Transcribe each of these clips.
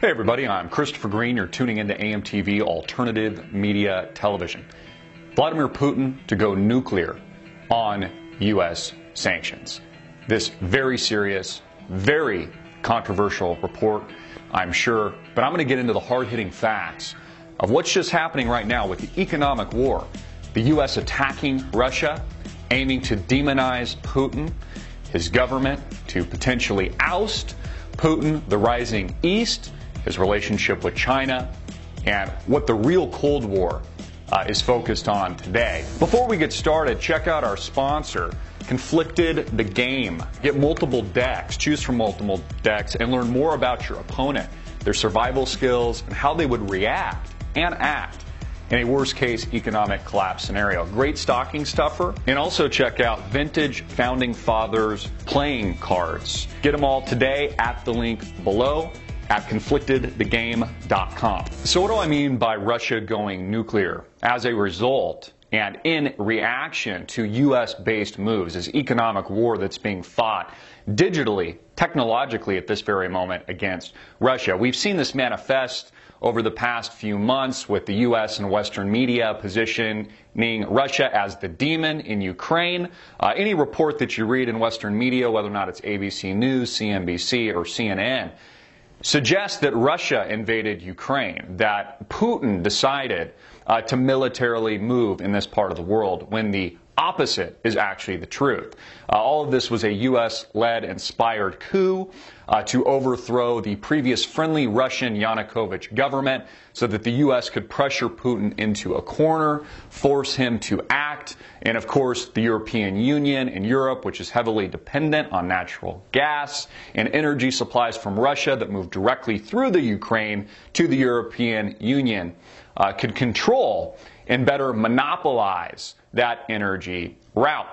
Hey everybody, I'm Christopher Green. You're tuning into AMTV Alternative Media Television. Vladimir Putin to go nuclear on U.S. sanctions. This very serious, very controversial report, I'm sure, but I'm going to get into the hard-hitting facts of what's just happening right now with the economic war. The U.S. attacking Russia, aiming to demonize Putin, his government to potentially oust Putin, the rising East, his relationship with China, and what the real Cold War is focused on today. Before we get started, check out our sponsor, Conflicted the Game. Get multiple decks, choose from multiple decks, and learn more about your opponent, their survival skills, and how they would react and act in a worst-case economic collapse scenario. Great stocking stuffer. And also check out Vintage Founding Fathers playing cards. Get them all today at the link below at conflictedthegame.com. So what do I mean by Russia going nuclear? As a result, and in reaction to U.S.-based moves, this economic war that's being fought digitally, technologically at this very moment against Russia. We've seen this manifest over the past few months with the U.S. and Western media positioning Russia as the demon in Ukraine. Any report that you read in Western media, whether or not it's ABC News, CNBC, or CNN, suggests that Russia invaded Ukraine, that Putin decided to militarily move in this part of the world, when the opposite is actually the truth. All of this was a U.S.-led inspired coup to overthrow the previous friendly Russian Yanukovych government so that the U.S. could pressure Putin into a corner, force him to act, and of course the European Union and Europe, which is heavily dependent on natural gas and energy supplies from Russia that move directly through the Ukraine to the European Union, could control and better monopolize that energy route.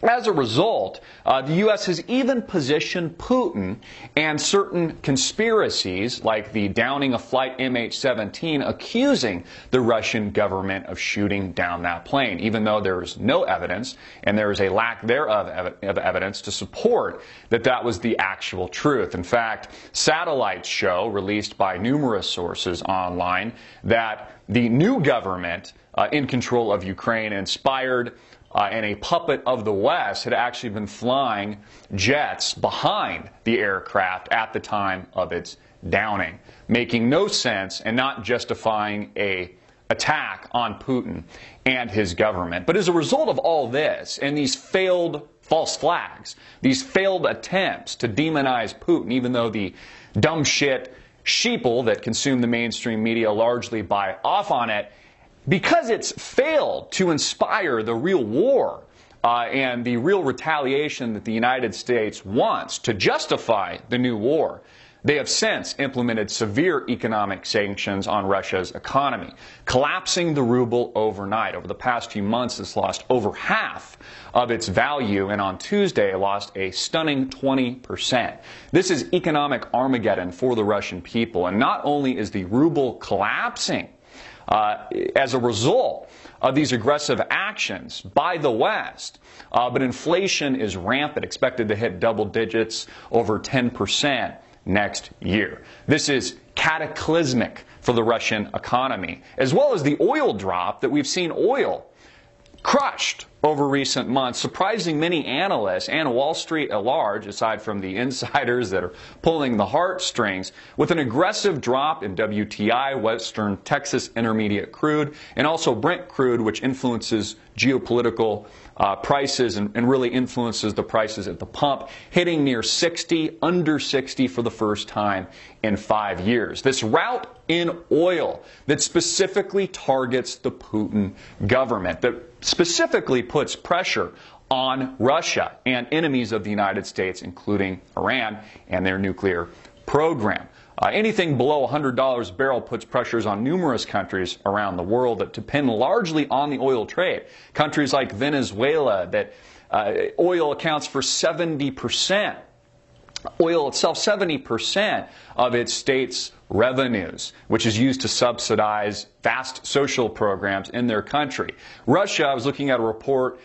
As a result, the U.S. has even positioned Putin and certain conspiracies, like the downing of Flight MH17, accusing the Russian government of shooting down that plane, even though there is no evidence, and there is a lack thereof of evidence to support that that was the actual truth. In fact, satellites show, released by numerous sources online, that the new government in control of Ukraine, inspired and a puppet of the West, had actually been flying jets behind the aircraft at the time of its downing, making no sense and not justifying an attack on Putin and his government. But as a result of all this and these failed false flags, these failed attempts to demonize Putin, even though the dumb shit sheeple that consume the mainstream media largely buy off on it, because it's failed to inspire the real war and the real retaliation that the United States wants to justify the new war, they have since implemented severe economic sanctions on Russia's economy, collapsing the ruble overnight. Over the past few months, it's lost over half of its value, and on Tuesday, it lost a stunning 20%. This is economic Armageddon for the Russian people, and not only is the ruble collapsing as a result of these aggressive actions by the West, but inflation is rampant, expected to hit double digits, over 10% next year. This is cataclysmic for the Russian economy, as well as the oil drop that we've seen oil crushed over recent months, surprising many analysts and Wall Street at large, aside from the insiders that are pulling the heartstrings, with an aggressive drop in WTI, Western Texas Intermediate crude, and also Brent crude, which influences geopolitical prices and really influences the prices at the pump, hitting near 60, under 60 for the first time in 5 years. This rout in oil that specifically targets the Putin government, that specifically puts pressure on Russia and enemies of the United States, including Iran and their nuclear program. Anything below $100 a barrel puts pressures on numerous countries around the world that depend largely on the oil trade. Countries like Venezuela, that oil accounts for 70%. Oil itself, 70% of its state's revenues, which is used to subsidize vast social programs in their country. Russia, I was looking at a report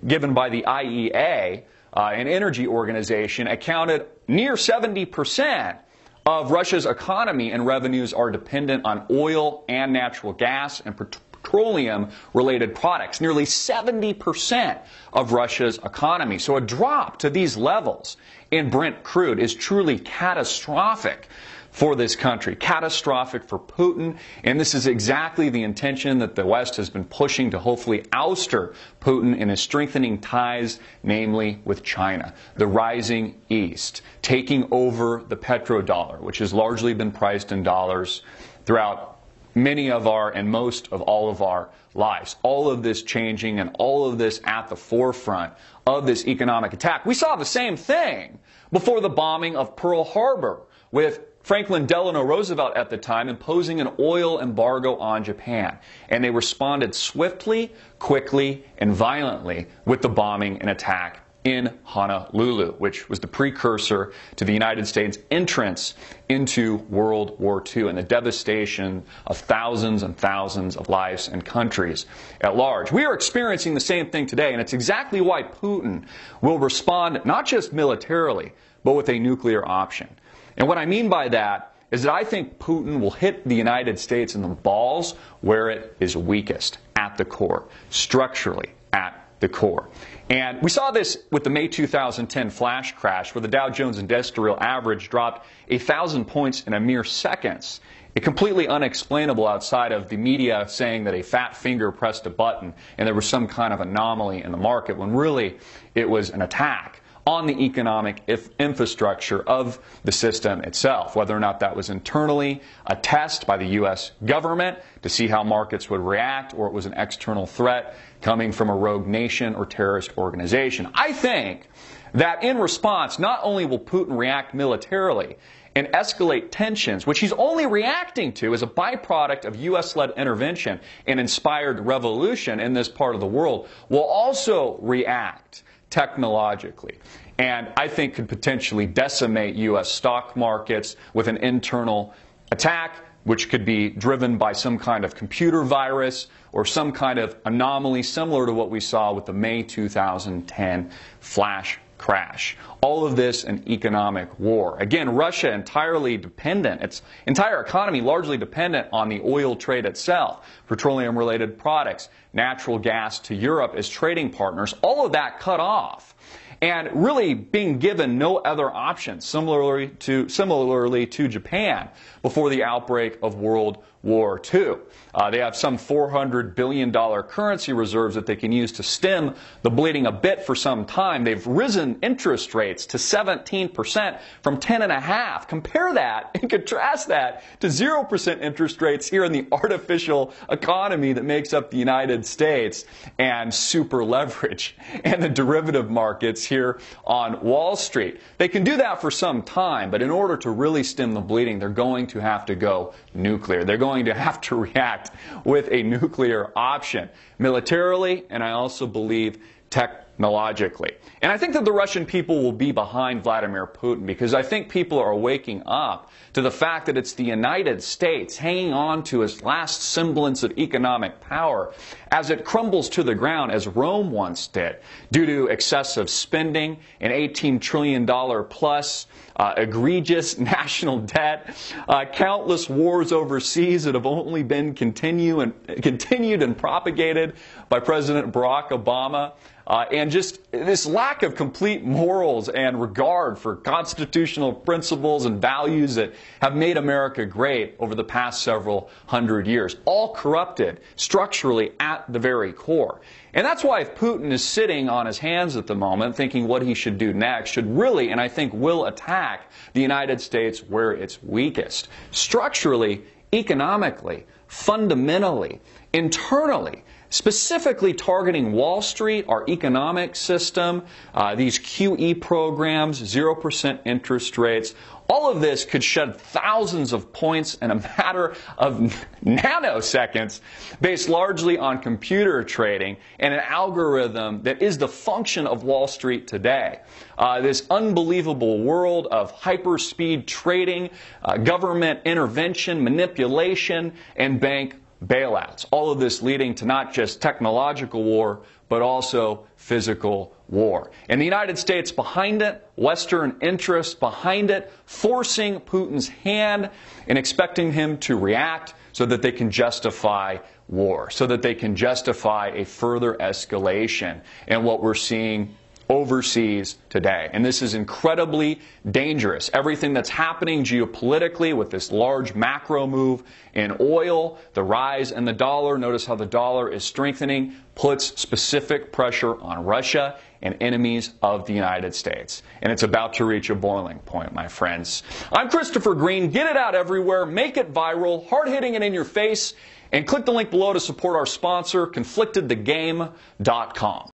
given by the IEA, an energy organization, accounted near 70% of Russia's economy and revenues are dependent on oil and natural gas and petroleum-related products, nearly 70% of Russia's economy. So a drop to these levels in Brent crude is truly catastrophic for this country, catastrophic for Putin, and this is exactly the intention that the West has been pushing to hopefully ouster Putin in his strengthening ties, namely with China, the rising East, taking over the petrodollar, which has largely been priced in dollars throughout many of our and most of all of our lives. All of this changing and all of this at the forefront of this economic attack. We saw the same thing before the bombing of Pearl Harbor, with Franklin Delano Roosevelt at the time imposing an oil embargo on Japan. And they responded swiftly, quickly, and violently with the bombing and attack in Honolulu, which was the precursor to the United States' entrance into World War II and the devastation of thousands and thousands of lives and countries at large. We are experiencing the same thing today, and it's exactly why Putin will respond not just militarily, but with a nuclear option. And what I mean by that is that I think Putin will hit the United States in the balls where it is weakest, at the core, structurally at the core. And we saw this with the May 2010 flash crash, where the Dow Jones Industrial Average dropped 1,000 points in a mere seconds. It's completely unexplainable outside of the media saying that a fat finger pressed a button and there was some kind of anomaly in the market, when really it was an attack on the economic infrastructure of the system itself, whether or not that was internally a test by the U.S. government to see how markets would react, or it was an external threat coming from a rogue nation or terrorist organization. I think that in response, not only will Putin react militarily and escalate tensions, which he's only reacting to as a byproduct of U.S.-led intervention and inspired revolution in this part of the world, will also react technologically, and I think could potentially decimate U.S. stock markets with an internal attack, which could be driven by some kind of computer virus or some kind of anomaly similar to what we saw with the May 2010 flash crash. All of this an economic war. Again, Russia entirely dependent, its entire economy largely dependent on the oil trade itself, petroleum-related products, natural gas to Europe as trading partners, all of that cut off, and really being given no other options, similarly to Japan before the outbreak of World War II. They have some $400 billion currency reserves that they can use to stem the bleeding a bit for some time. They've risen interest rates to 17% from 10.5%. Compare that and contrast that to 0% interest rates here in the artificial economy that makes up the United States, and super leverage and the derivative markets here on Wall Street. They can do that for some time, but in order to really stem the bleeding, they're going to have to go nuclear. They're going to have to react with a nuclear option, militarily, and I also believe technologically. And I think that the Russian people will be behind Vladimir Putin, because I think people are waking up to the fact that it's the United States hanging on to its last semblance of economic power as it crumbles to the ground, as Rome once did, due to excessive spending, an $18 trillion plus egregious national debt, countless wars overseas that have only been continued and propagated by President Barack Obama, and just this lack of complete morals and regard for constitutional principles and values that have made America great over the past several hundred years, all corrupted structurally at the very core. And that's why if Putin is sitting on his hands at the moment thinking what he should do next, should really, and I think will, attack the United States where it's weakest. Structurally, economically, fundamentally, internally, specifically targeting Wall Street, our economic system, these QE programs, 0% interest rates. All of this could shed thousands of points in a matter of nanoseconds, based largely on computer trading and an algorithm that is the function of Wall Street today. This unbelievable world of hyperspeed trading, government intervention, manipulation, and bank bailouts. All of this leading to not just technological war, but also physical war. And the United States behind it, Western interests behind it, forcing Putin's hand and expecting him to react so that they can justify war, so that they can justify a further escalation in what we're seeing overseas today. And this is incredibly dangerous. Everything that's happening geopolitically with this large macro move in oil, the rise in the dollar, notice how the dollar is strengthening, puts specific pressure on Russia and enemies of the United States. And it's about to reach a boiling point, my friends. I'm Christopher Green. Get it out everywhere. Make it viral. Hard-hitting it in your face. And click the link below to support our sponsor, ConflictedTheGame.com.